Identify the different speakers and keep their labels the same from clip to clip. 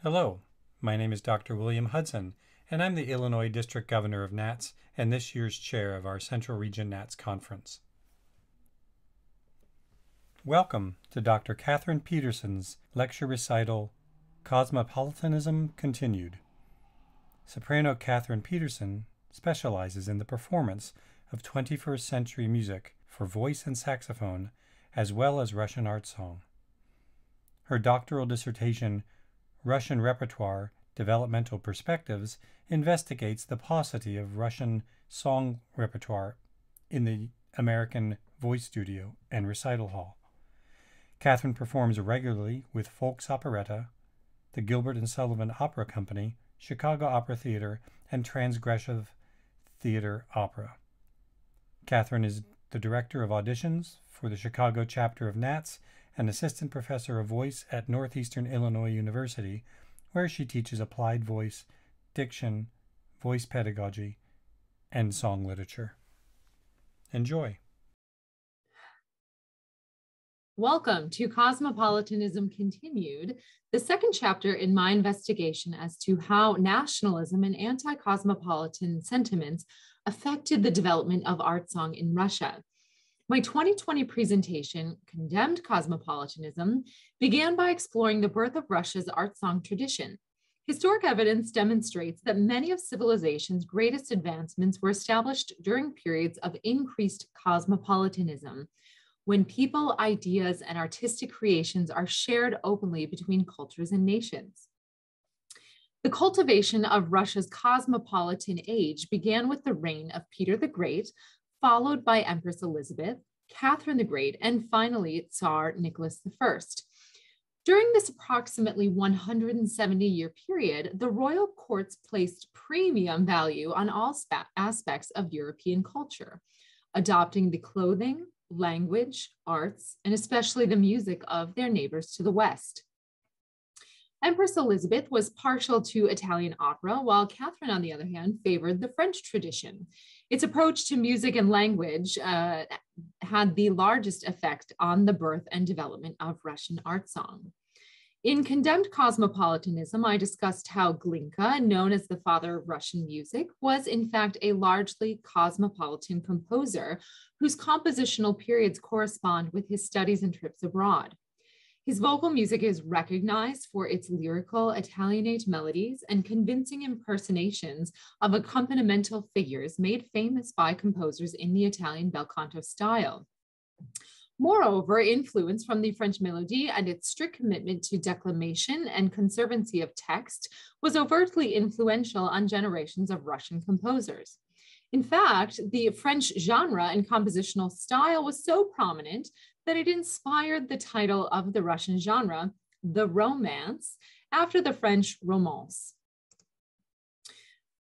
Speaker 1: Hello, my name is Dr. William Hudson, and I'm the Illinois District Governor of NATS and this year's chair of our Central Region NATS Conference. Welcome to Dr. Katherine Petersen's lecture recital, Cosmopolitanism Continued. Soprano Katherine Petersen specializes in the performance of 21st century music for voice and saxophone, as well as Russian art song. Her doctoral dissertation, Russian Repertoire, Developmental Perspectives, investigates the paucity of Russian song repertoire in the American Voice Studio and Recital Hall. Katherine performs regularly with Folks Operetta, the Gilbert and Sullivan Opera Company, Chicago Opera Theater, and Transgressive Theater Opera. Katherine is the Director of Auditions for the Chicago chapter of NATS and Assistant Professor of Voice at Northeastern Illinois University, where she teaches applied voice, diction, voice pedagogy, and song literature. Enjoy.
Speaker 2: Welcome to Cosmopolitanism Continued, the second chapter in my investigation as to how nationalism and anti-cosmopolitan sentiments affected the development of art song in Russia. My 2020 presentation, Condemned Cosmopolitanism, began by exploring the birth of Russia's art song tradition. Historic evidence demonstrates that many of civilization's greatest advancements were established during periods of increased cosmopolitanism, when people, ideas, and artistic creations are shared openly between cultures and nations. The cultivation of Russia's cosmopolitan age began with the reign of Peter the Great, followed by Empress Elizabeth, Catherine the Great, and finally Tsar Nicholas I. During this approximately 170-year period, the royal courts placed premium value on all aspects of European culture, adopting the clothing, language, arts, and especially the music of their neighbors to the west. Empress Elizabeth was partial to Italian opera, while Catherine, on the other hand, favored the French tradition. Its approach to music and language had the largest effect on the birth and development of Russian art song. In Condemned Cosmopolitanism, I discussed how Glinka, known as the father of Russian music, was in fact a largely cosmopolitan composer whose compositional periods correspond with his studies and trips abroad. His vocal music is recognized for its lyrical Italianate melodies and convincing impersonations of accompanimental figures made famous by composers in the Italian bel canto style. Moreover, influence from the French Mélodie and its strict commitment to declamation and conservancy of text was overtly influential on generations of Russian composers. In fact, the French genre and compositional style was so prominent that it inspired the title of the Russian genre, the Romance, after the French Romance.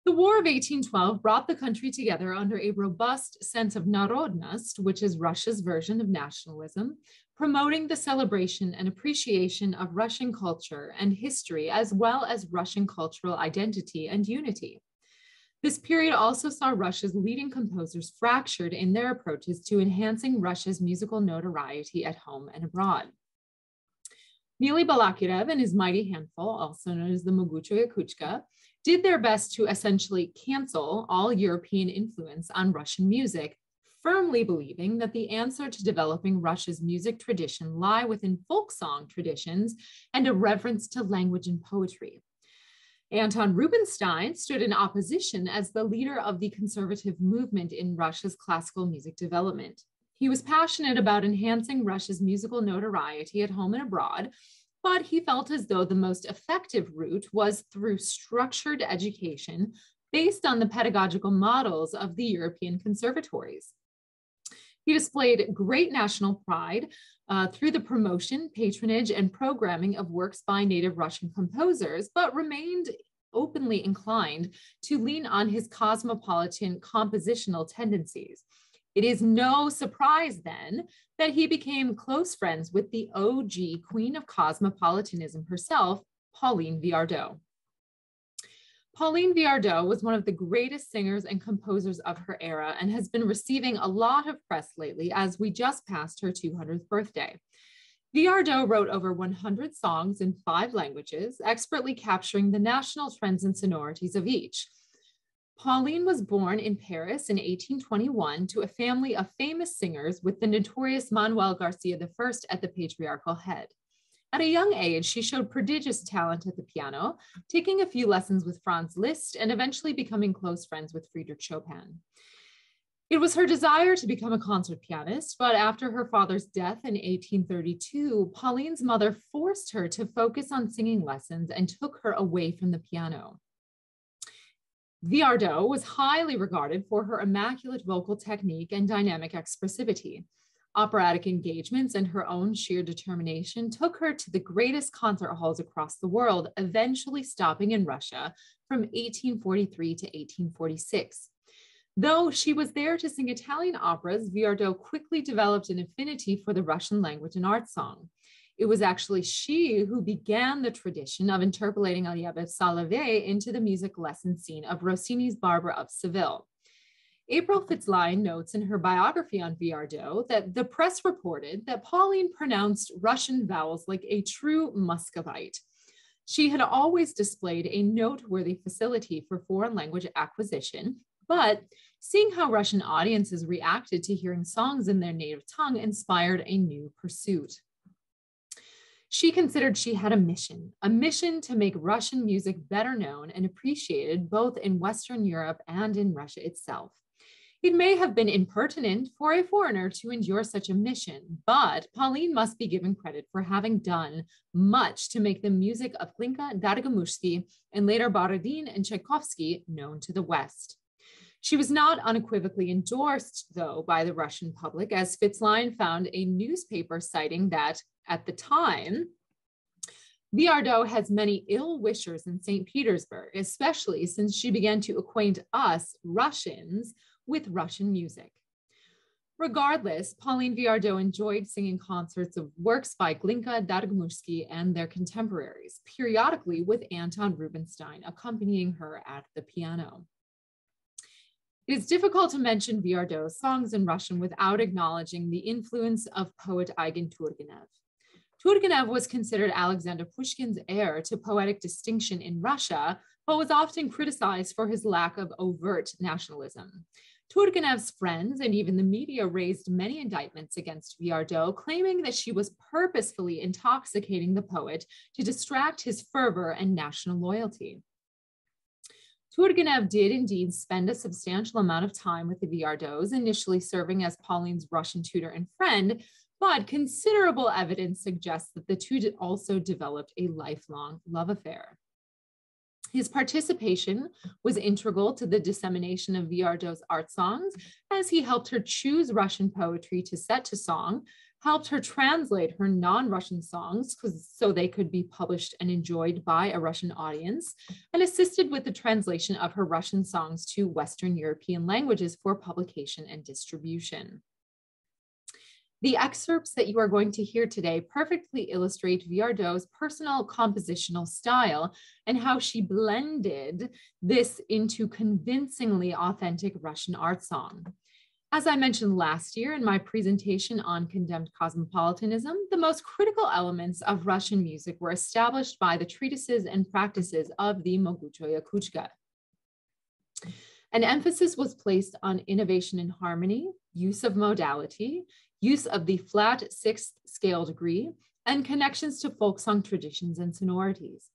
Speaker 2: The War of 1812 brought the country together under a robust sense of narodnost, which is Russia's version of nationalism, promoting the celebration and appreciation of Russian culture and history, as well as Russian cultural identity and unity. This period also saw Russia's leading composers fractured in their approaches to enhancing Russia's musical notoriety at home and abroad. Mili Balakirev and his mighty handful, also known as the Moguchoye Kuchka, did their best to essentially cancel all European influence on Russian music, firmly believing that the answer to developing Russia's music tradition lie within folk song traditions and a reverence to language and poetry. Anton Rubinstein stood in opposition as the leader of the conservative movement in Russia's classical music development. He was passionate about enhancing Russia's musical notoriety at home and abroad, but he felt as though the most effective route was through structured education based on the pedagogical models of the European conservatories. He displayed great national pride through the promotion, patronage, and programming of works by native Russian composers, but remained openly inclined to lean on his cosmopolitan compositional tendencies. It is no surprise then that he became close friends with the OG queen of cosmopolitanism herself, Pauline Viardot. Pauline Viardot was one of the greatest singers and composers of her era and has been receiving a lot of press lately as we just passed her 200th birthday. Viardot wrote over 100 songs in 5 languages, expertly capturing the national trends and sonorities of each. Pauline was born in Paris in 1821 to a family of famous singers with the notorious Manuel Garcia I at the patriarchal head. At a young age, she showed prodigious talent at the piano, taking a few lessons with Franz Liszt and eventually becoming close friends with Friedrich Chopin. It was her desire to become a concert pianist, but after her father's death in 1832, Pauline's mother forced her to focus on singing lessons and took her away from the piano. Viardot was highly regarded for her immaculate vocal technique and dynamic expressivity. Operatic engagements and her own sheer determination took her to the greatest concert halls across the world, eventually stopping in Russia from 1843 to 1846. Though she was there to sing Italian operas, Viardot quickly developed an affinity for the Russian language and art song. It was actually she who began the tradition of interpolating Aliev Salovey into the music lesson scene of Rossini's Barbara of Seville. April Fitzline notes in her biography on Viardot that the press reported that Pauline pronounced Russian vowels like a true Muscovite. She had always displayed a noteworthy facility for foreign language acquisition, but seeing how Russian audiences reacted to hearing songs in their native tongue inspired a new pursuit. She considered she had a mission to make Russian music better known and appreciated both in Western Europe and in Russia itself. It may have been impertinent for a foreigner to endure such a mission, but Pauline must be given credit for having done much to make the music of Glinka, Dargamushki, and later Borodin and Tchaikovsky known to the West. She was not unequivocally endorsed, though, by the Russian public, as Fitzline found a newspaper citing that, at the time, Viardot has many ill-wishers in St. Petersburg, especially since she began to acquaint us, Russians, with Russian music. Regardless, Pauline Viardot enjoyed singing concerts of works by Glinka, Dargamushki, and their contemporaries, periodically with Anton Rubinstein accompanying her at the piano. It is difficult to mention Viardot's songs in Russian without acknowledging the influence of poet Igor Turgenev. Turgenev was considered Alexander Pushkin's heir to poetic distinction in Russia, but was often criticized for his lack of overt nationalism. Turgenev's friends and even the media raised many indictments against Viardot, claiming that she was purposefully intoxicating the poet to distract his fervor and national loyalty. Turgenev did indeed spend a substantial amount of time with the Viardots, initially serving as Pauline's Russian tutor and friend, but considerable evidence suggests that the two also developed a lifelong love affair. His participation was integral to the dissemination of Viardot's art songs, as he helped her choose Russian poetry to set to song, helped her translate her non-Russian songs so they could be published and enjoyed by a Russian audience, and assisted with the translation of her Russian songs to Western European languages for publication and distribution. The excerpts that you are going to hear today perfectly illustrate Viardot's personal compositional style and how she blended this into convincingly authentic Russian art song. As I mentioned last year in my presentation on condemned cosmopolitanism, the most critical elements of Russian music were established by the treatises and practices of the Moguchoya Kuchka. An emphasis was placed on innovation in harmony, use of modality, use of the flat sixth scale degree, and connections to folk song traditions and sonorities.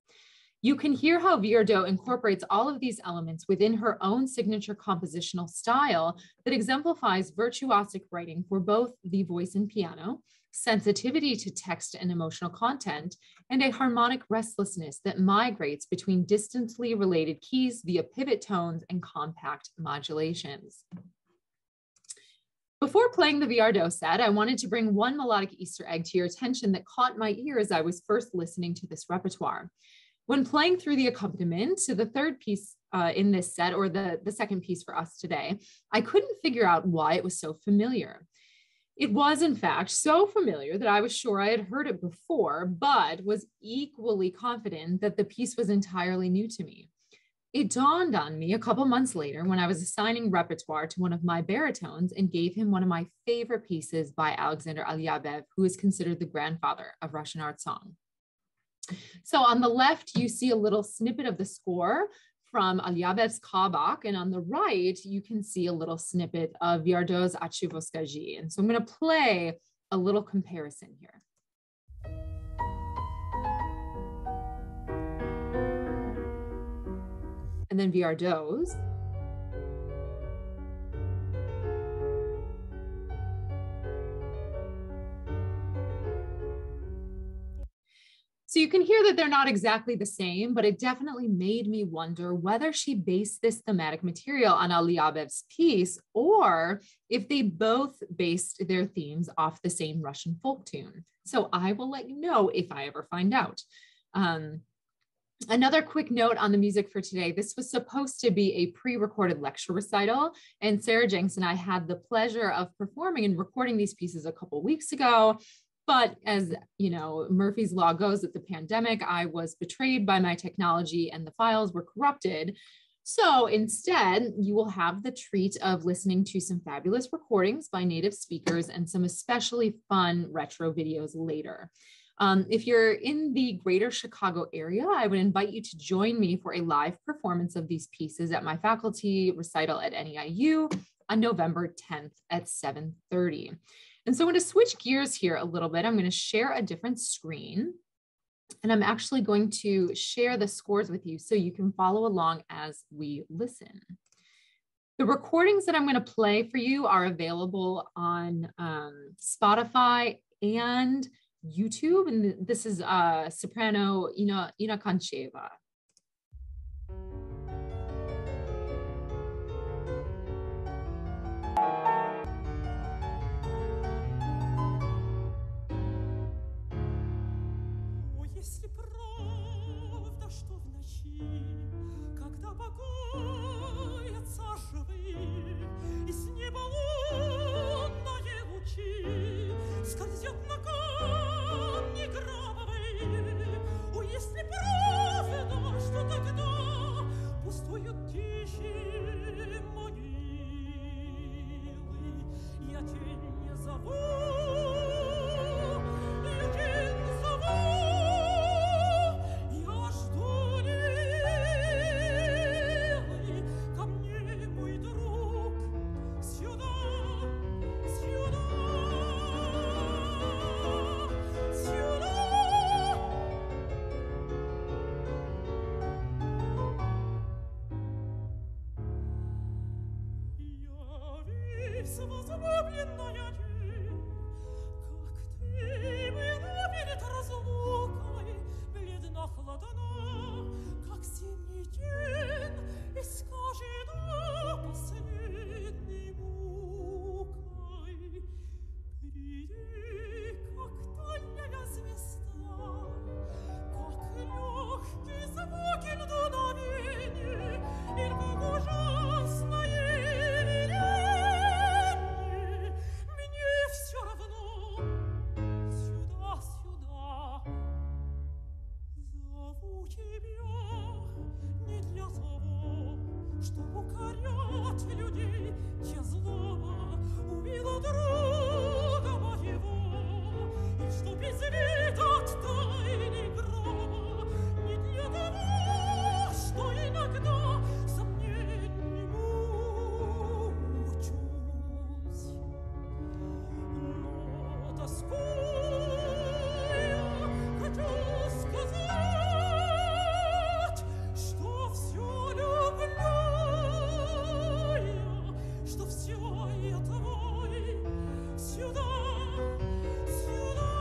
Speaker 2: You can hear how Viardot incorporates all of these elements within her own signature compositional style that exemplifies virtuosic writing for both the voice and piano, sensitivity to text and emotional content, and a harmonic restlessness that migrates between distantly related keys via pivot tones and compact modulations. Before playing the Viardot set, I wanted to bring one melodic Easter egg to your attention that caught my ear as I was first listening to this repertoire. When playing through the accompaniment to the third piece in this set, or the second piece for us today, I couldn't figure out why it was so familiar. It was, in fact, so familiar that I was sure I had heard it before, but was equally confident that the piece was entirely new to me. It dawned on me a couple months later when I was assigning repertoire to one of my baritones and gave him one of my favorite pieces by Alexander Alyabev, who is considered the grandfather of Russian art song. So on the left, you see a little snippet of the score from Alyabev's Kabak, and on the right, you can see a little snippet of Viardot's Achivoskaji. And so I'm going to play a little comparison here. And then Viardot's. So you can hear that they're not exactly the same, but it definitely made me wonder whether she based this thematic material on Alyabev's piece, or if they both based their themes off the same Russian folk tune. So I will let you know if I ever find out. Another quick note on the music for today. This was supposed to be a pre-recorded lecture recital, and Sarah Jenks and I had the pleasure of performing and recording these pieces a couple weeks ago. But as you know, Murphy's Law goes with the pandemic, I was betrayed by my technology and the files were corrupted. So instead, you will have the treat of listening to some fabulous recordings by native speakers and some especially fun retro videos later. If you're in the greater Chicago area, I would invite you to join me for a live performance of these pieces at my faculty recital at NEIU on November 10th at 7:30. And so I'm going to switch gears here a little bit. I'm going to share a different screen, and I'm actually going to share the scores with you so you can follow along as we listen. The recordings that I'm going to play for you are available on Spotify and YouTube, and this is soprano Ina Koncheva.
Speaker 3: Если правда, что в ночи, когда покоятся живые, из неба лунные лучи скользят на камни гробовые, о, если правда, что тогда пустуют тихие могилы, я тень не зову, я тень не зову. Возлюбленная тень, как ты была перед разлукой, бледна, хладна, как зимний день, и скажет о последней мукой. Приди, как дальняя звезда, как легкий звук дуновения, или как ужасное все равно, сюда, сюда. Зову тебя не для того, чтобы укорять людей. Я злого убила друга моего, и чтоб изведать тайны гроба, не для того, что иногда сомнений мучусь. Хочу сказать, что все люблю я, что все я твой. Сюда, сюда.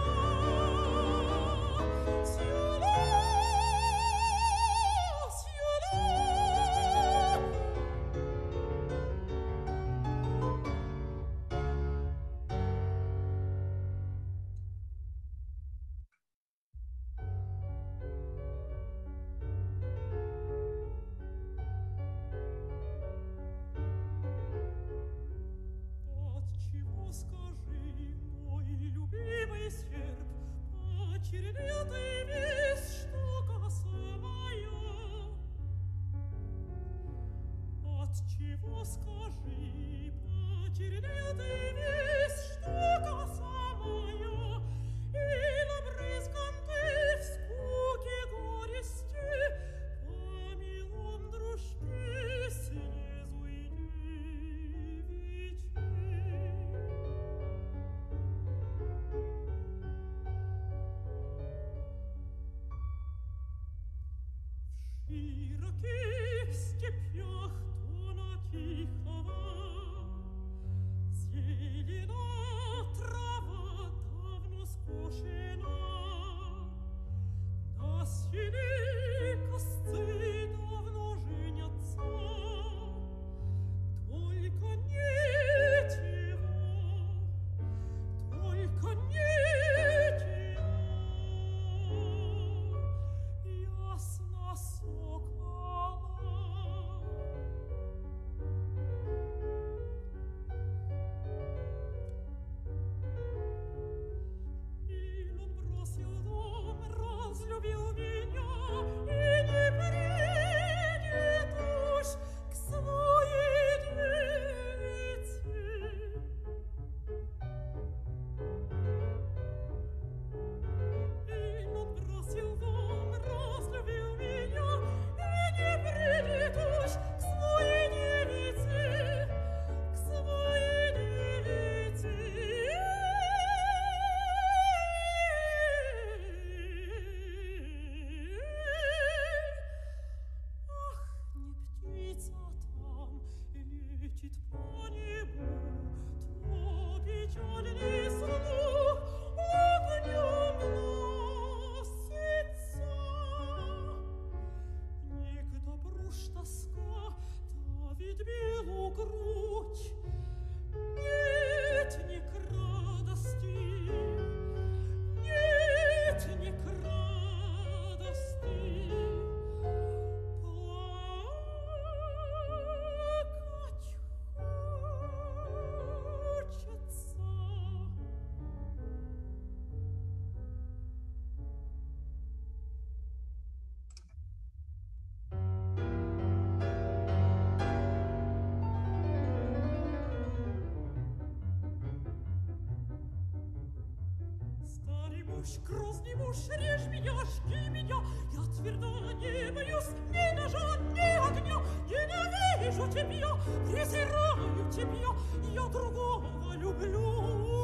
Speaker 3: Грозный муж, режь меня, жги меня, я твердо не боюсь ни ножа, ни огня, ненавижу тебя, презираю тебя, я другого люблю,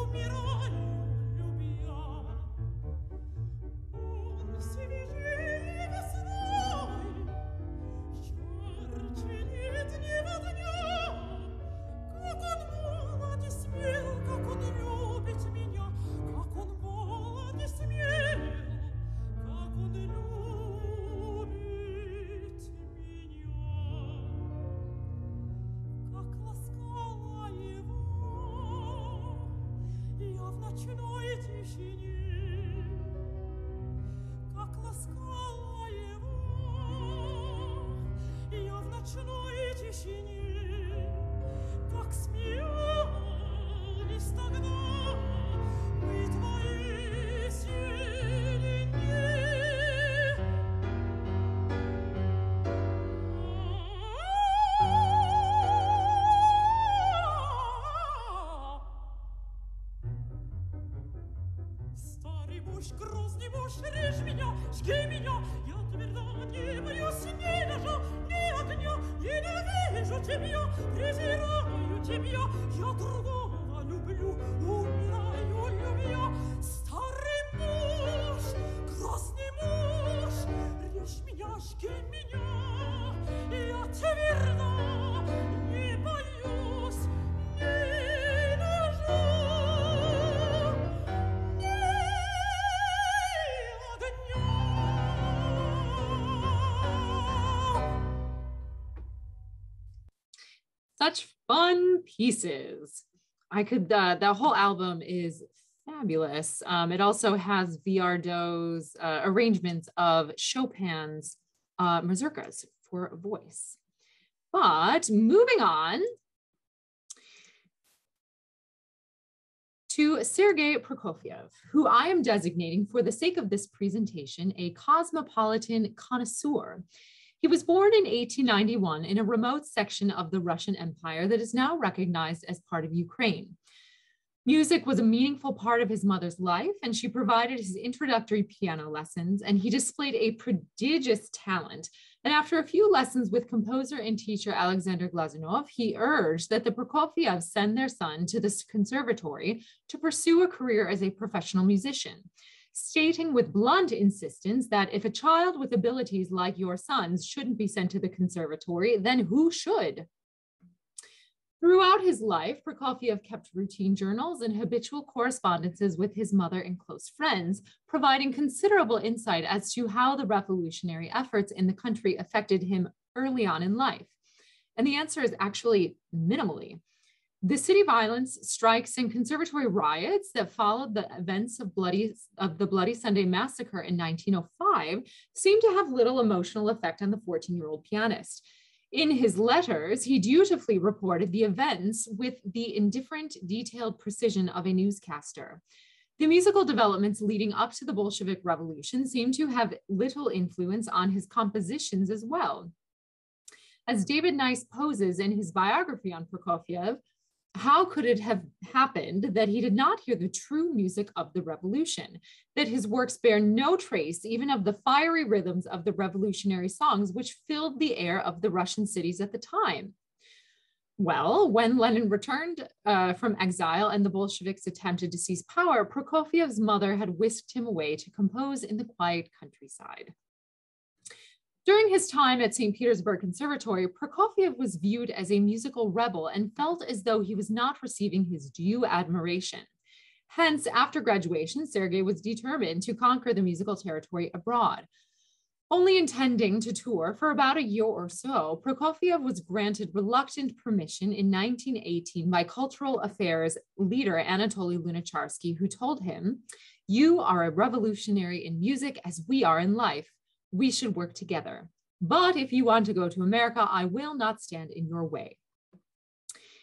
Speaker 3: умираю, любя. Он свежее весной, ярче летнего дня, как он молод и смел, как он любит меня, как он молод и смел, как он любит меня, как ласкала его я в ночной тишине, как ласкала его я в ночной тишине, как смеялись тогда мы твои селени. Старый муж, грозный муж, режь меня, жги меня, я твердо не боюсь ни ножа, ни огня, ненавижу тебя, презираю тебя, я другого люблю, умираю, любя. Старый муж, грозный муж, режь меня, жги меня, я твердо не боюсь ни ножа, ни огня.
Speaker 2: Such fun pieces. I could, that whole album is fabulous. It also has Viardot's arrangements of Chopin's mazurkas for voice. But moving on to Sergei Prokofiev, who I am designating for the sake of this presentation a cosmopolitan connoisseur. He was born in 1891 in a remote section of the Russian Empire that is now recognized as part of Ukraine. Music was a meaningful part of his mother's life, and she provided his introductory piano lessons, and he displayed a prodigious talent. And after a few lessons with composer and teacher Alexander Glazunov, he urged that the Prokofievs send their son to this conservatory to pursue a career as a professional musician, stating with blunt insistence that if a child with abilities like your son's shouldn't be sent to the conservatory, then who should? Throughout his life, Prokofiev kept routine journals and habitual correspondences with his mother and close friends, providing considerable insight as to how the revolutionary efforts in the country affected him early on in life. And the answer is actually minimally. The city violence, strikes, and conservatory riots that followed the events of the Bloody Sunday Massacre in 1905 seem to have little emotional effect on the 14-year-old pianist. In his letters, he dutifully reported the events with the indifferent, detailed precision of a newscaster. The musical developments leading up to the Bolshevik Revolution seem to have little influence on his compositions as well. As David Nice poses in his biography on Prokofiev, how could it have happened that he did not hear the true music of the revolution, that his works bear no trace even of the fiery rhythms of the revolutionary songs which filled the air of the Russian cities at the time? Well, when Lenin returned from exile and the Bolsheviks attempted to seize power, Prokofiev's mother had whisked him away to compose in the quiet countryside. During his time at St. Petersburg Conservatory, Prokofiev was viewed as a musical rebel and felt as though he was not receiving his due admiration. Hence, after graduation, Sergei was determined to conquer the musical territory abroad. Only intending to tour for about a year or so, Prokofiev was granted reluctant permission in 1918 by cultural affairs leader Anatoly Lunacharsky, who told him, "You are a revolutionary in music as we are in life. We should work together. But if you want to go to America, I will not stand in your way."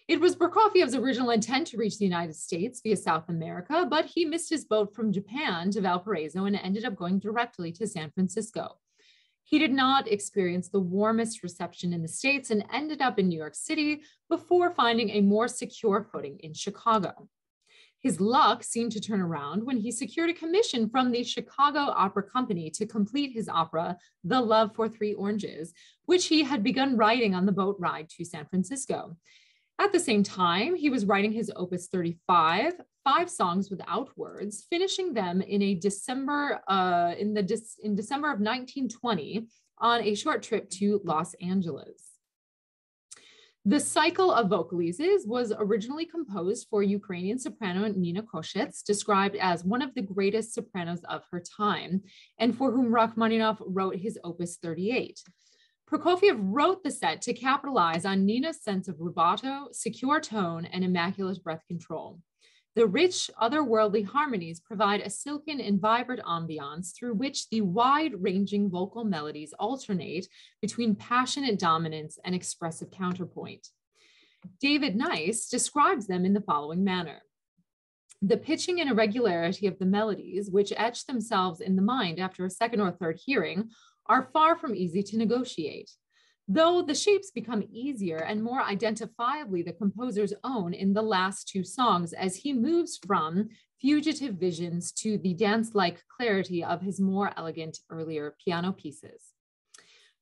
Speaker 2: It was Prokofiev's original intent to reach the United States via South America, but he missed his boat from Japan to Valparaiso and ended up going directly to San Francisco. He did not experience the warmest reception in the States and ended up in New York City before finding a more secure footing in Chicago. His luck seemed to turn around when he secured a commission from the Chicago Opera Company to complete his opera, The Love for Three Oranges, which he had begun writing on the boat ride to San Francisco. At the same time, he was writing his Opus 35, 5 songs without words, finishing them in December of 1920 on a short trip to Los Angeles. The cycle of vocalises was originally composed for Ukrainian soprano Nina Koshets, described as one of the greatest sopranos of her time, and for whom Rachmaninoff wrote his Opus 38. Prokofiev wrote the set to capitalize on Nina's sense of rubato, secure tone, and immaculate breath control. The rich, otherworldly harmonies provide a silken and vibrant ambiance through which the wide-ranging vocal melodies alternate between passionate dominance and expressive counterpoint. David Nice describes them in the following manner. The pitching and irregularity of the melodies, which etch themselves in the mind after a second or third hearing, are far from easy to negotiate, though the shapes become easier and more identifiably the composer's own in the last 2 songs as he moves from fugitive visions to the dance-like clarity of his more elegant earlier piano pieces.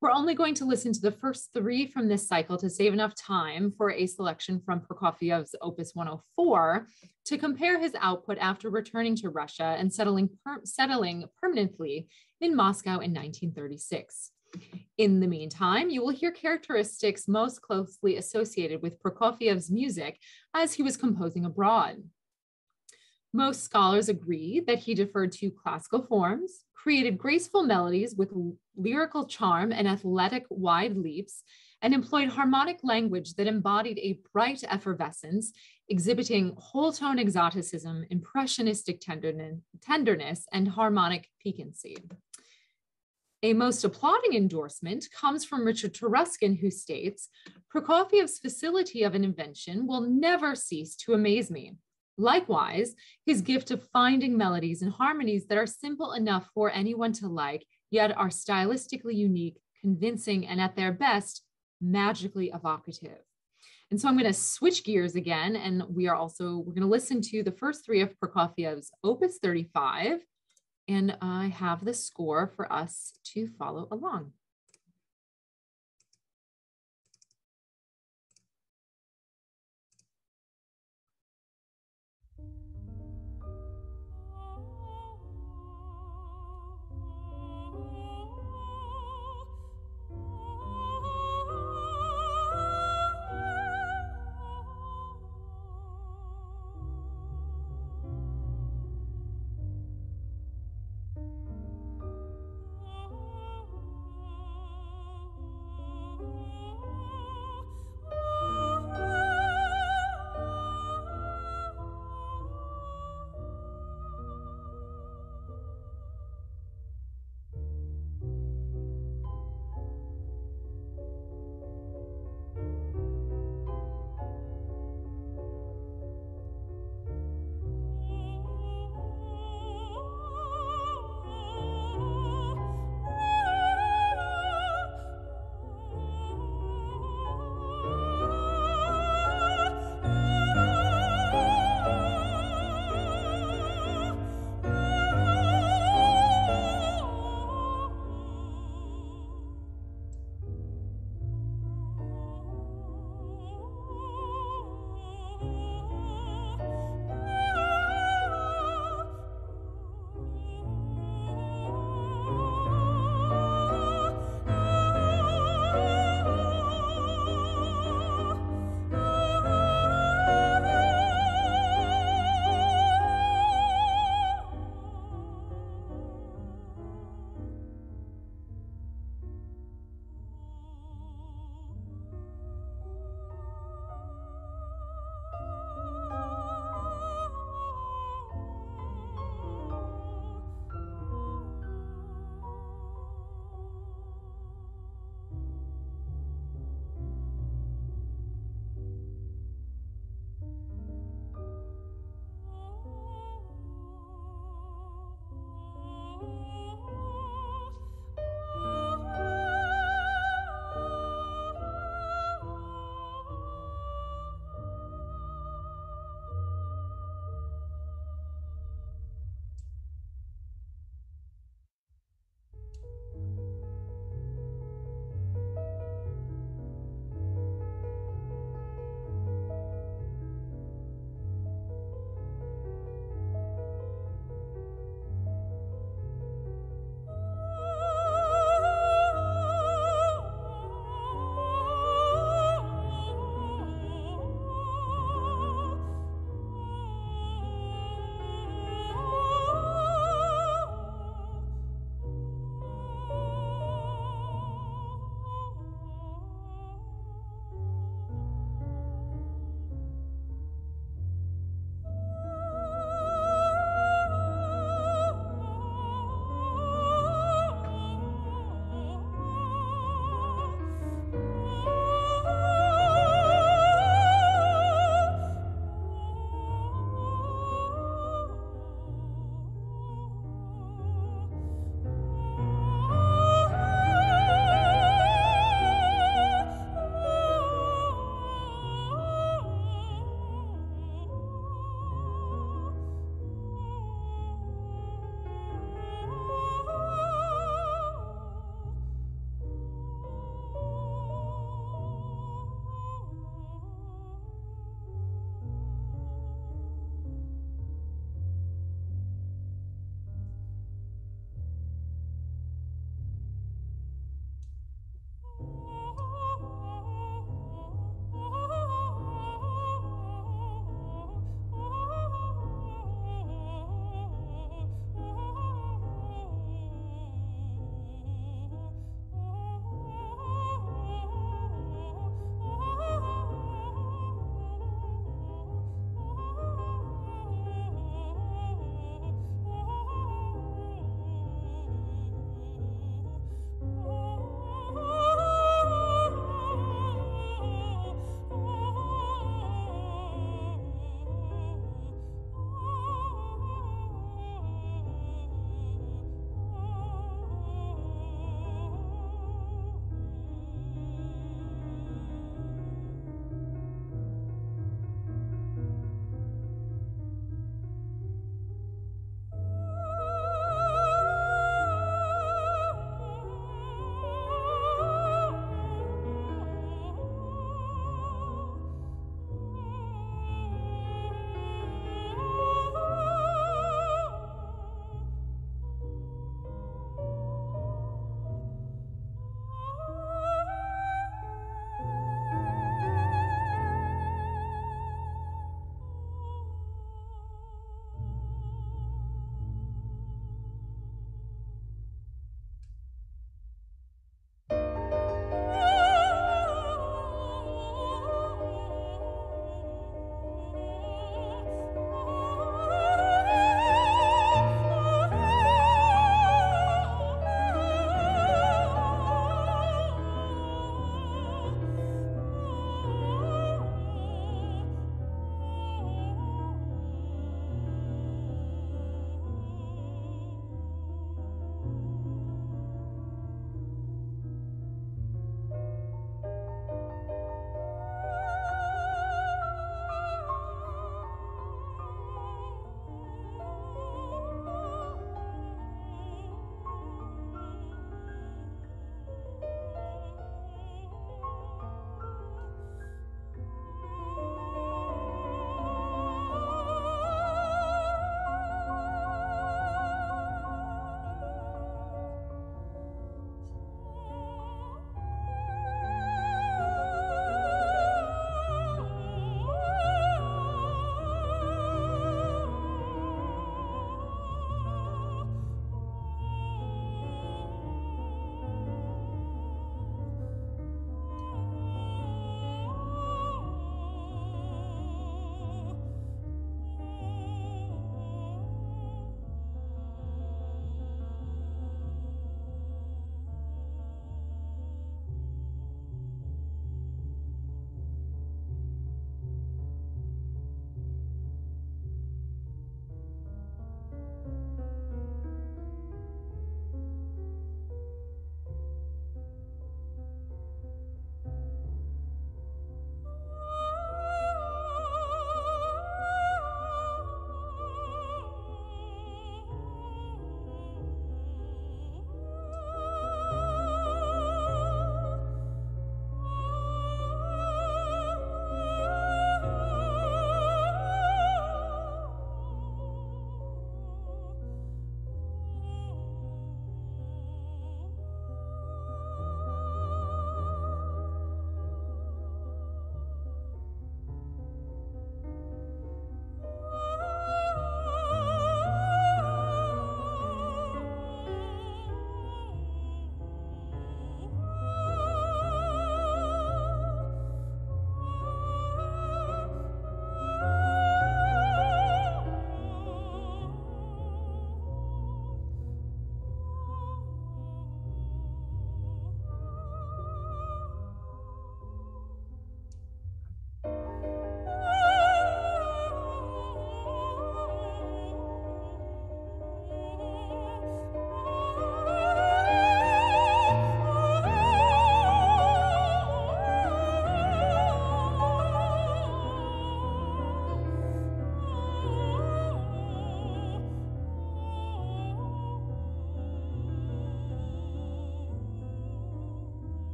Speaker 2: We're only going to listen to the first 3 from this cycle to save enough time for a selection from Prokofiev's Opus 104 to compare his output after returning to Russia and settling permanently in Moscow in 1936. In the meantime, you will hear characteristics most closely associated with Prokofiev's music as he was composing abroad. Most scholars agree that he deferred to classical forms, created graceful melodies with lyrical charm and athletic wide leaps, and employed harmonic language that embodied a bright effervescence, exhibiting whole-tone exoticism, impressionistic tenderness, and harmonic piquancy. A most applauding endorsement comes from Richard Taruskin, who states, "Prokofiev's facility of an invention will never cease to amaze me. Likewise, his gift of finding melodies and harmonies that are simple enough for anyone to like, yet are stylistically unique, convincing, and at their best, magically evocative. And so I'm going to switch gears again, and we're going to listen to the first three of Prokofiev's Opus 35, and I have the score for us to follow along.
Speaker 3: Oh,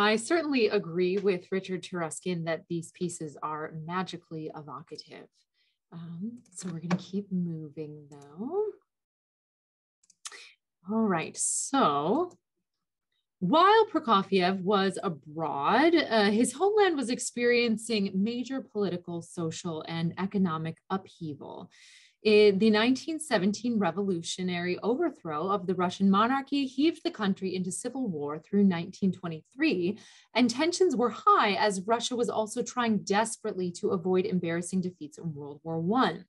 Speaker 2: I certainly agree with Richard Turuskin that these pieces are magically evocative. So we're going to keep moving though. All right, so while Prokofiev was abroad, his homeland was experiencing major political, social, and economic upheaval. The 1917 revolutionary overthrow of the Russian monarchy heaved the country into civil war through 1923, and tensions were high as Russia was also trying desperately to avoid embarrassing defeats in World War I.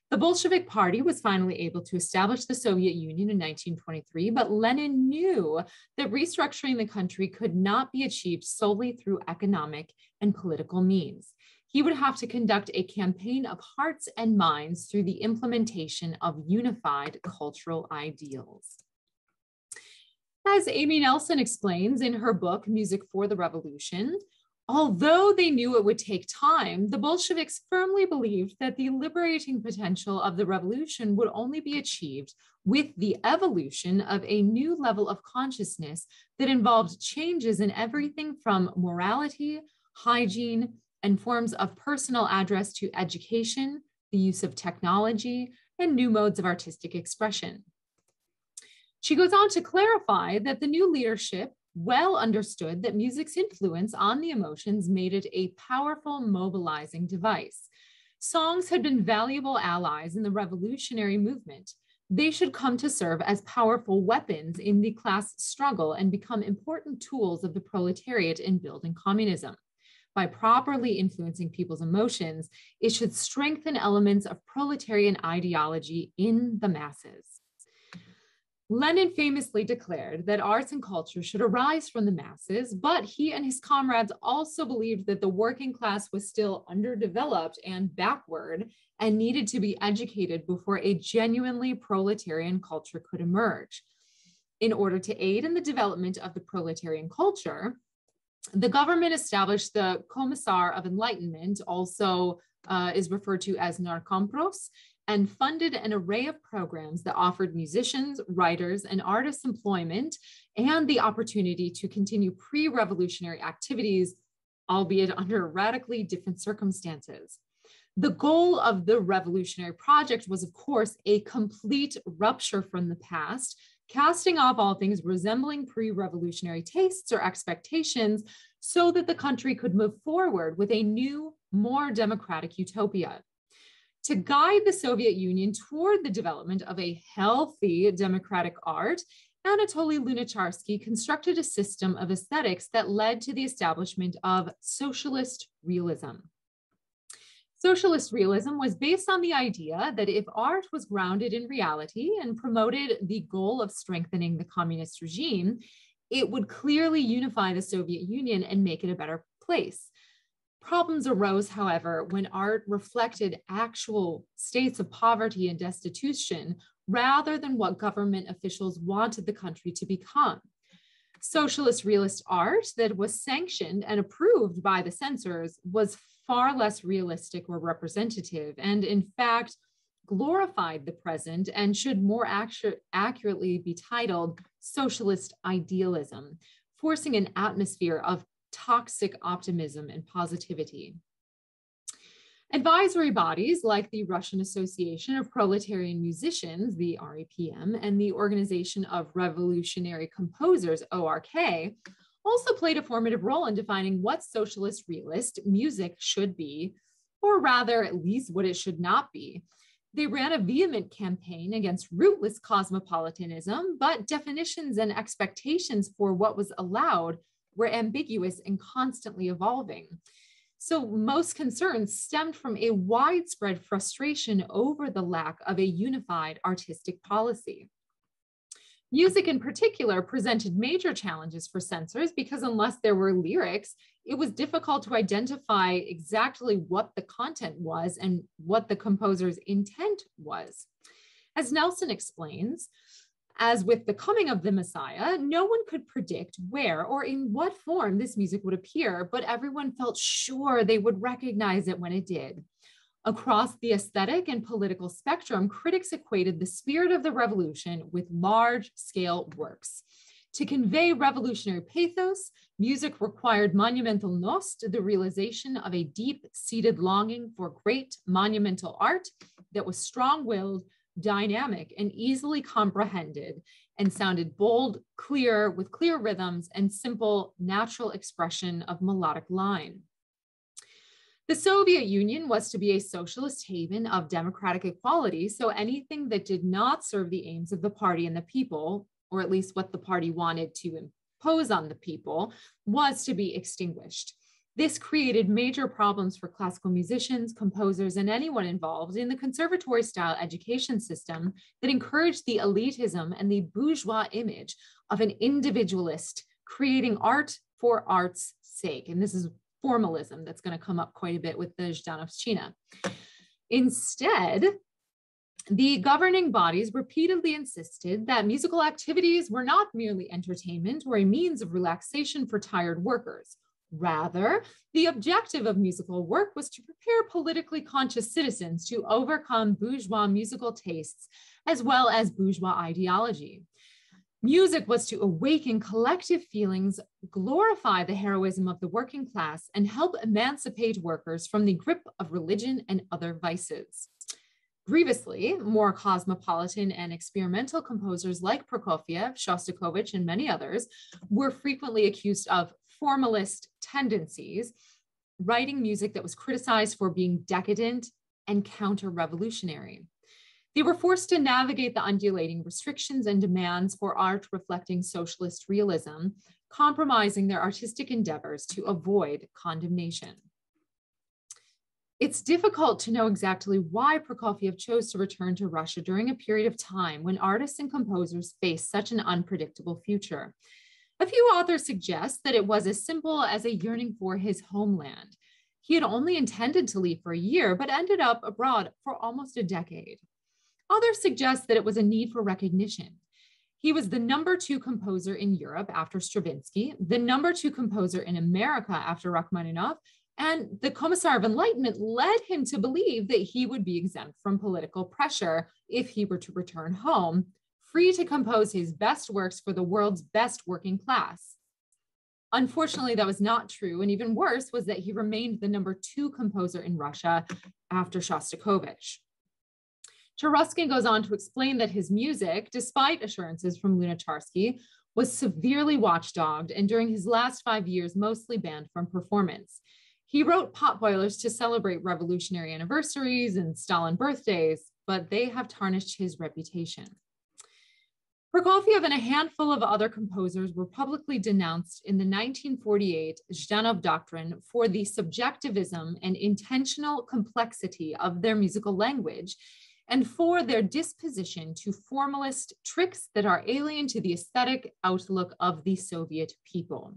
Speaker 2: The Bolshevik Party was finally able to establish the Soviet Union in 1923, but Lenin knew that restructuring the country could not be achieved solely through economic and political means. He would have to conduct a campaign of hearts and minds through the implementation of unified cultural ideals. As Amy Nelson explains in her book, Music for the Revolution, although they knew it would take time, the Bolsheviks firmly believed that the liberating potential of the revolution would only be achieved with the evolution of a new level of consciousness that involved changes in everything from morality, hygiene, and forms of personal address to education, the use of technology, and new modes of artistic expression. She goes on to clarify that the new leadership well understood that music's influence on the emotions made it a powerful mobilizing device. Songs had been valuable allies in the revolutionary movement. They should come to serve as powerful weapons in the class struggle and become important tools of the proletariat in building communism. By properly influencing people's emotions, it should strengthen elements of proletarian ideology in the masses. Lenin famously declared that arts and culture should arise from the masses, but he and his comrades also believed that the working class was still underdeveloped and backward and needed to be educated before a genuinely proletarian culture could emerge. In order to aid in the development of the proletarian culture, the government established the Commissar of Enlightenment, also is referred to as Narkompros, and funded an array of programs that offered musicians, writers, and artists employment and the opportunity to continue pre-revolutionary activities, albeit under radically different circumstances. The goal of the revolutionary project was, of course, a complete rupture from the past, casting off all things resembling pre-revolutionary tastes or expectations so that the country could move forward with a new, more democratic utopia. To guide the Soviet Union toward the development of a healthy democratic art, Anatoly Lunacharsky constructed a system of aesthetics that led to the establishment of socialist realism. Socialist realism was based on the idea that if art was grounded in reality and promoted the goal of strengthening the communist regime, it would clearly unify the Soviet Union and make it a better place. Problems arose, however, when art reflected actual states of poverty and destitution rather than what government officials wanted the country to become. Socialist realist art that was sanctioned and approved by the censors was far less realistic or representative, and in fact, glorified the present and should more accurately be titled socialist idealism, forcing an atmosphere of toxic optimism and positivity. Advisory bodies like the Russian Association of Proletarian Musicians, the RAPM, and the Organization of Revolutionary Composers, ORK, also played a formative role in defining what socialist realist music should be, or rather, at least what it should not be. They ran a vehement campaign against rootless cosmopolitanism, but definitions and expectations for what was allowed were ambiguous and constantly evolving. So most concerns stemmed from a widespread frustration over the lack of a unified artistic policy. Music in particular presented major challenges for censors because unless there were lyrics, it was difficult to identify exactly what the content was and what the composer's intent was. As Nelson explains, as with the coming of the Messiah, no one could predict where or in what form this music would appear, but everyone felt sure they would recognize it when it did. Across the aesthetic and political spectrum, critics equated the spirit of the revolution with large-scale works. To convey revolutionary pathos, music required monumentalnost, the realization of a deep-seated longing for great monumental art that was strong-willed, dynamic, and easily comprehended, and sounded bold, clear, with clear rhythms and simple, natural expression of melodic line. The Soviet Union was to be a socialist haven of democratic equality, so anything that did not serve the aims of the party and the people, or at least what the party wanted to impose on the people, was to be extinguished. This created major problems for classical musicians, composers, and anyone involved in the conservatory-style education system that encouraged the elitism and the bourgeois image of an individualist creating art for art's sake. And this is formalism that's going to come up quite a bit with the Zhdanovщина. Instead, the governing bodies repeatedly insisted that musical activities were not merely entertainment or a means of relaxation for tired workers. Rather, the objective of musical work was to prepare politically conscious citizens to overcome bourgeois musical tastes as well as bourgeois ideology. Music was to awaken collective feelings, glorify the heroism of the working class, and help emancipate workers from the grip of religion and other vices. Grievously, more cosmopolitan and experimental composers like Prokofiev, Shostakovich, and many others were frequently accused of formalist tendencies, writing music that was criticized for being decadent and counter-revolutionary. They were forced to navigate the undulating restrictions and demands for art reflecting socialist realism, compromising their artistic endeavors to avoid condemnation. It's difficult to know exactly why Prokofiev chose to return to Russia during a period of time when artists and composers faced such an unpredictable future. A few authors suggest that it was as simple as a yearning for his homeland. He had only intended to leave for a year, but ended up abroad for almost a decade. Others suggest that it was a need for recognition. He was the #2 composer in Europe after Stravinsky, the #2 composer in America after Rachmaninoff, and the Commissar of Enlightenment led him to believe that he would be exempt from political pressure if he were to return home, free to compose his best works for the world's best working class. Unfortunately, that was not true, and even worse was that he remained the #2 composer in Russia after Shostakovich. Taruskin goes on to explain that his music, despite assurances from Lunacharsky, was severely watchdogged and during his last 5 years mostly banned from performance. He wrote potboilers to celebrate revolutionary anniversaries and Stalin birthdays, but they have tarnished his reputation. Prokofiev and a handful of other composers were publicly denounced in the 1948 Zhdanov Doctrine for the subjectivism and intentional complexity of their musical language and for their disposition to formalist tricks that are alien to the aesthetic outlook of the Soviet people.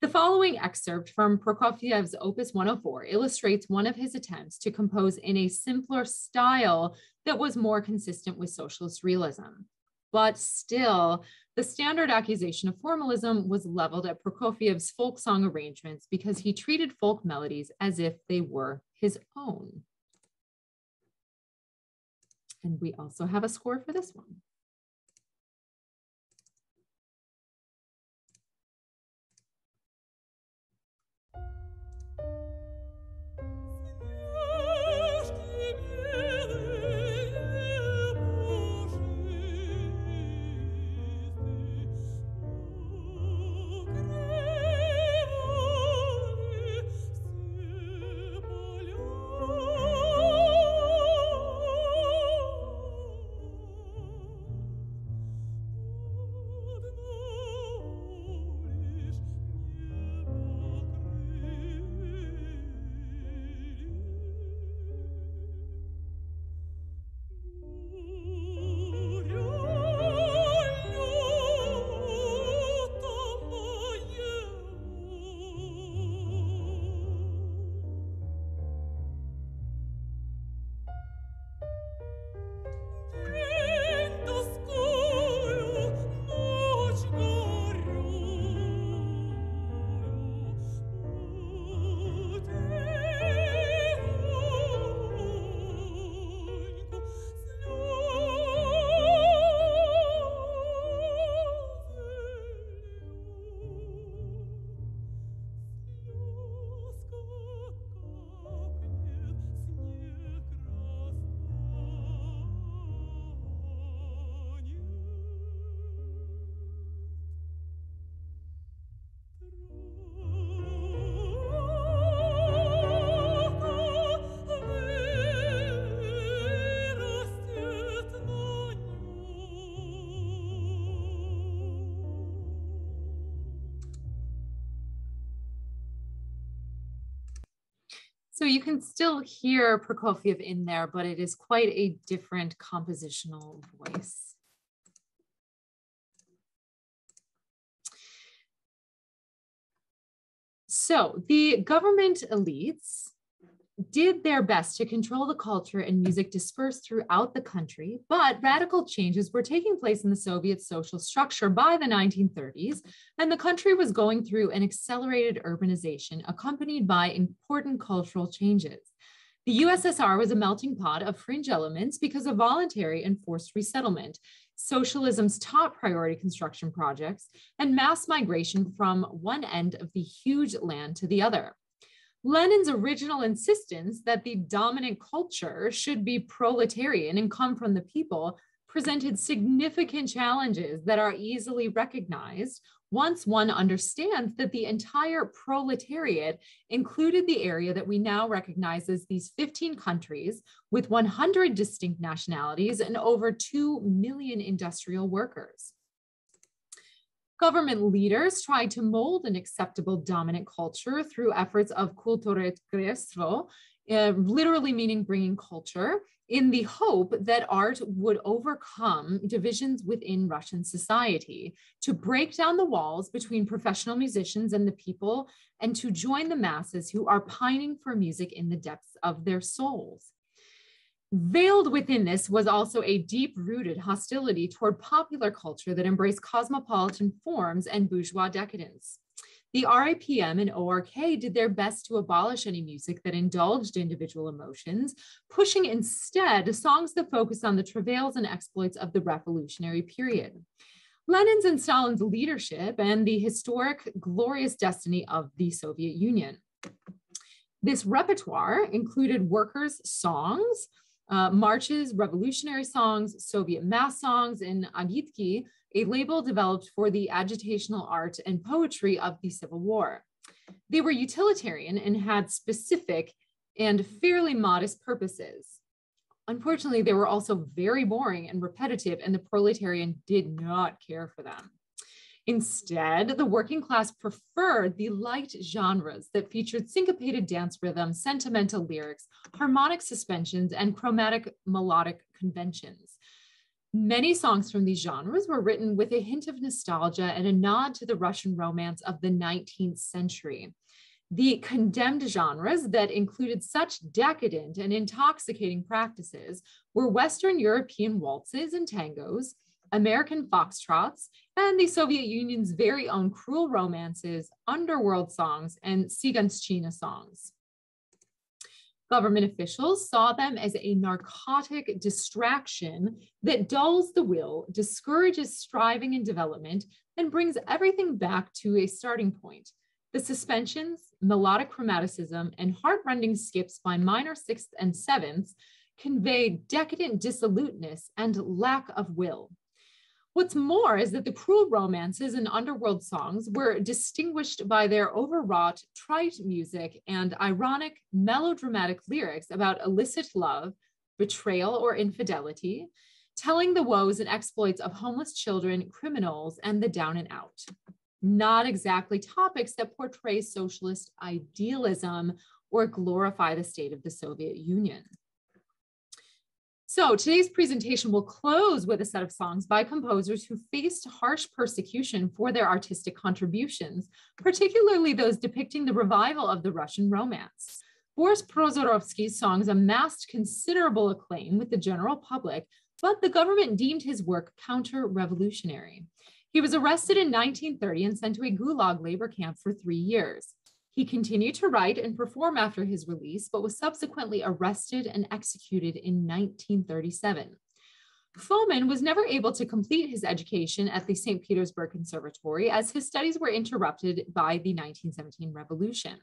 Speaker 2: The following excerpt from Prokofiev's Opus 104 illustrates one of his attempts to compose in a simpler style that was more consistent with socialist realism. But still, the standard accusation of formalism was leveled at Prokofiev's folk song arrangements because he treated folk melodies as if they were his own. And we also have a score for this one. So you can still hear Prokofiev in there, but it is quite a different compositional voice. So the government elites did their best to control the culture and music dispersed throughout the country, but radical changes were taking place in the Soviet social structure by the 1930s, and the country was going through an accelerated urbanization accompanied by important cultural changes. The USSR was a melting pot of fringe elements because of voluntary and forced resettlement, socialism's top priority construction projects, and mass migration from one end of the huge land to the other. Lenin's original insistence that the dominant culture should be proletarian and come from the people presented significant challenges that are easily recognized once one understands that the entire proletariat included the area that we now recognize as these 15 countries with 100 distinct nationalities and over 2 million industrial workers. Government leaders tried to mold an acceptable dominant culture through efforts of kulturotvorstvo, literally meaning bringing culture, in the hope that art would overcome divisions within Russian society, to break down the walls between professional musicians and the people, and to join the masses who are pining for music in the depths of their souls. Veiled within this was also a deep-rooted hostility toward popular culture that embraced cosmopolitan forms and bourgeois decadence. The RIPM and ORK did their best to abolish any music that indulged individual emotions, pushing instead songs that focused on the travails and exploits of the revolutionary period. Lenin's and Stalin's leadership and the historic, glorious destiny of the Soviet Union. This repertoire included workers' songs, marches, revolutionary songs, Soviet mass songs, and agitki, a label developed for the agitational art and poetry of the Civil War. They were utilitarian and had specific and fairly modest purposes. Unfortunately, they were also very boring and repetitive, and the proletarian did not care for them. Instead, the working class preferred the light genres that featured syncopated dance rhythms, sentimental lyrics, harmonic suspensions, and chromatic melodic conventions. Many songs from these genres were written with a hint of nostalgia and a nod to the Russian romance of the 19th century. The condemned genres that included such decadent and intoxicating practices were Western European waltzes and tangos, American foxtrots, and the Soviet Union's very own cruel romances, underworld songs, and Tsiganschina songs. Government officials saw them as a narcotic distraction that dulls the will, discourages striving and development, and brings everything back to a starting point. The suspensions, melodic chromaticism, and heart-rending skips by minor sixths and sevenths convey decadent dissoluteness and lack of will. What's more is that the cruel romances and underworld songs were distinguished by their overwrought, trite music and ironic, melodramatic lyrics about illicit love, betrayal or infidelity, telling the woes and exploits of homeless children, criminals, and the down and out. Not exactly topics that portray socialist idealism or glorify the state of the Soviet Union. So today's presentation will close with a set of songs by composers who faced harsh persecution for their artistic contributions, particularly those depicting the revival of the Russian romance. Boris Prozorovskii's songs amassed considerable acclaim with the general public, but the government deemed his work counter-revolutionary. He was arrested in 1930 and sent to a gulag labor camp for 3 years. He continued to write and perform after his release, but was subsequently arrested and executed in 1937. Fomin was never able to complete his education at the St. Petersburg Conservatory as his studies were interrupted by the 1917 revolution.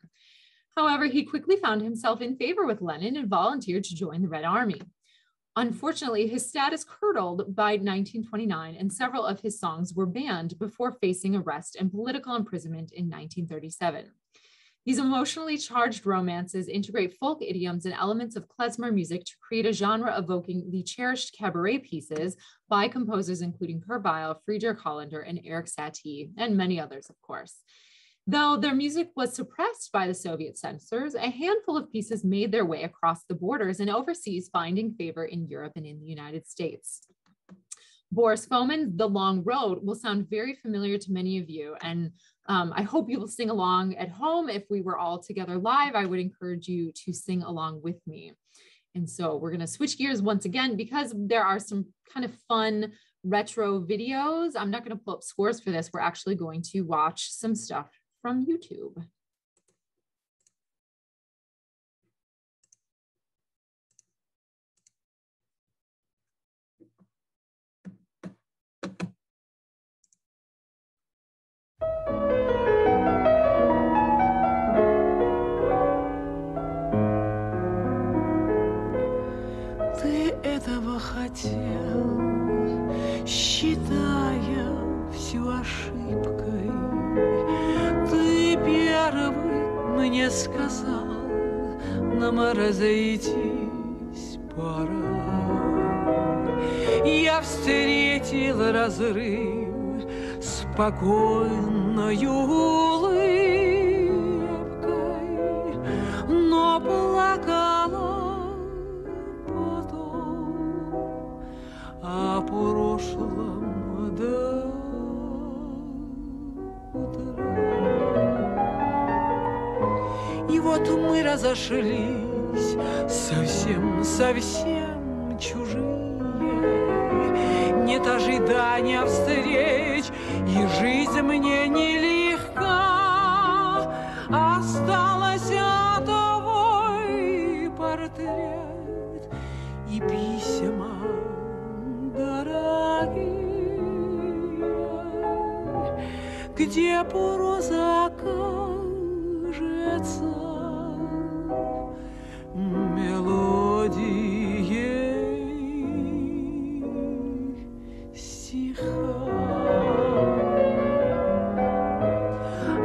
Speaker 2: However, he quickly found himself in favor with Lenin and volunteered to join the Red Army. Unfortunately, his status curdled by 1929, and several of his songs were banned before facing arrest and political imprisonment in 1937. These emotionally charged romances integrate folk idioms and elements of klezmer music to create a genre evoking the cherished cabaret pieces by composers including Per Weil, Friedrich Hollander, and Eric Satie, and many others, of course. Though their music was suppressed by the Soviet censors, a handful of pieces made their way across the borders and overseas, finding favor in Europe and in the United States. Boris Fomin's The Long Road will sound very familiar to many of you, and I hope you will sing along at home. If we were all together live, I would encourage you to sing along with me. And so we're going to switch gears once again because there are some kind of fun retro videos. I'm not going to pull up scores for this. We're actually going to watch some stuff from YouTube.
Speaker 3: Ты этого хотел, считая всю ошибкой. Ты первый мне сказал, нам разойтись пора. Я встретил разрыв спокойною улыбкой, но плакала потом о прошлом до утра. И вот мы разошлись совсем чужие. Нет ожидания встреч, и жизнь мне нелегка. Осталось твой портрет и письма дорогие, где проза кажется мелодией стиха.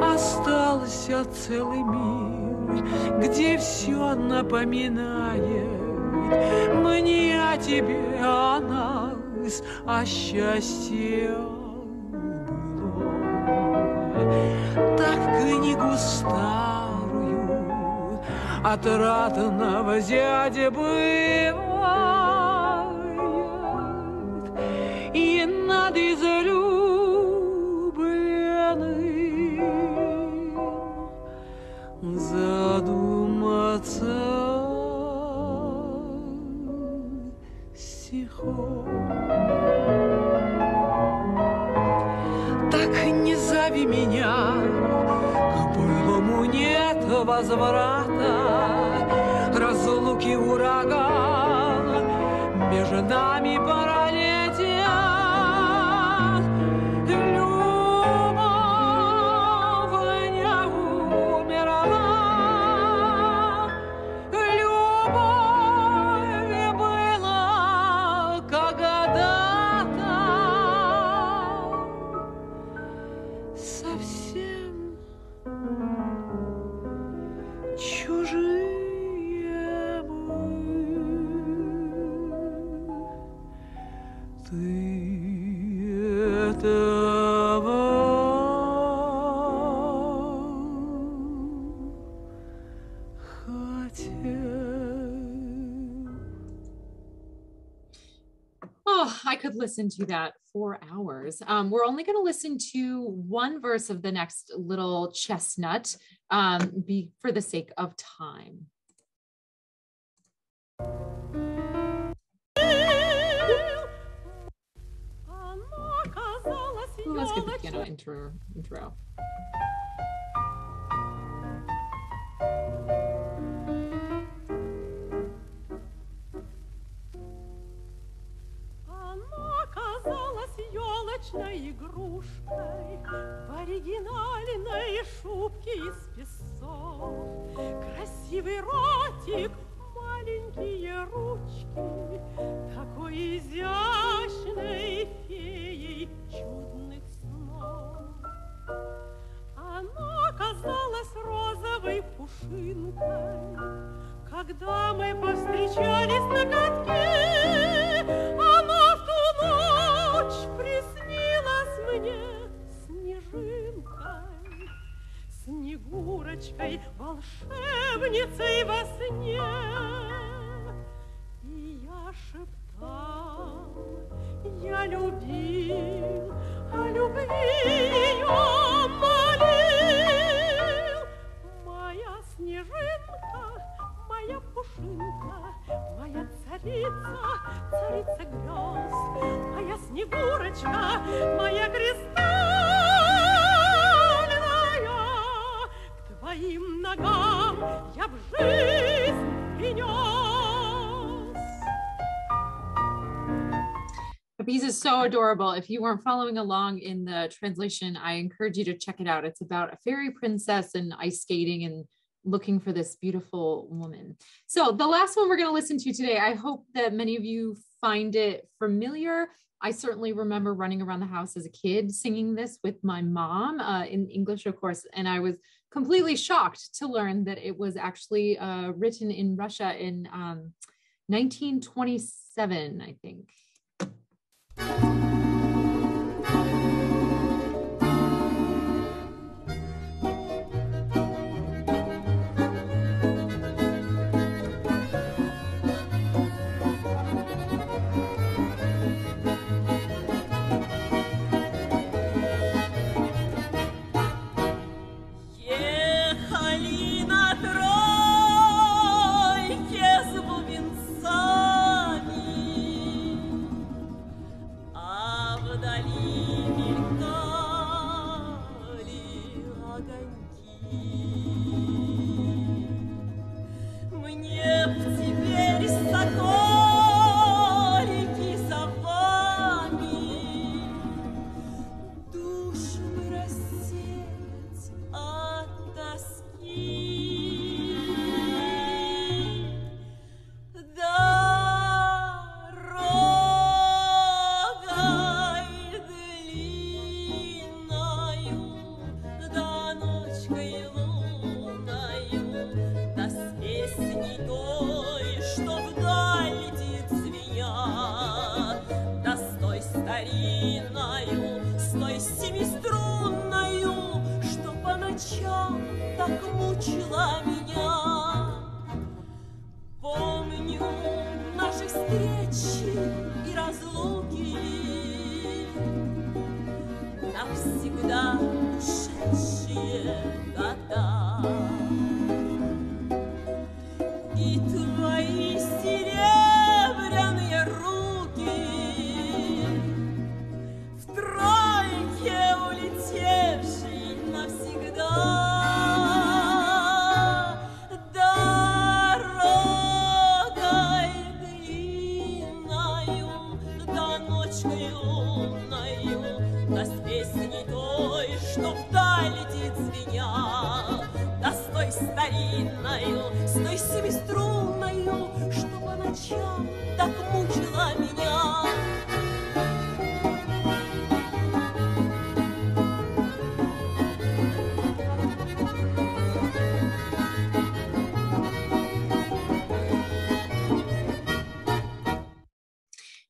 Speaker 3: Остался целый мир, где все напоминает мне о тебе, о нас, о счастье было. Так книгу старую отрадного зятя бывает, и над излюбленным задуматься стихом. Так не зови меня, к былому нет возврата, разлуки ураган между нами пролетят. Любовь не умерла, любовь была когда-то совсем чужие мы. Ты этого хотел.
Speaker 2: Oh, I could listen to that for hours. We're only going to listen to one verse of the next little chestnut for the sake of time. Ooh, let's get the piano intro.
Speaker 3: Елочной игрушкой в оригинальной шубке из песцов. Красивый ротик, маленькие ручки, такой изящной феей чудных снов. Она казалась розовой пушинкой, когда мы повстречались на катке. Она в ту ночь приснилась мне снежинкой, любил, о любви ее молил. Моя снежинка, моя пушинка, моя царица, царица грез, моя снегурочка, моя кристальная, к твоим ногам я б жизнь принес.
Speaker 2: The piece is so adorable. If you weren't following along in the translation, I encourage you to check it out. It's about a fairy princess and ice skating and looking for this beautiful woman. So the last one we're going to listen to today, I hope that many of you find it familiar. I certainly remember running around the house as a kid singing this with my mom in English, of course, and I was completely shocked to learn that it was actually written in Russia in 1927, I think.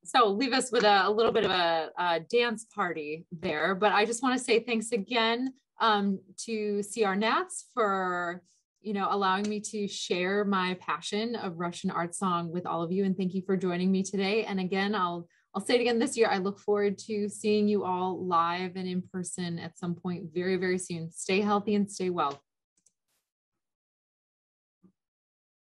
Speaker 2: So leave us with a little bit of a dance party there, but I just want to say thanks again to CR Nats for allowing me to share my passion of Russian art song with all of you, and thank you for joining me today. And again, I'll say it again this year. I look forward to seeing you all live and in person at some point very, very soon. Stay healthy and stay well.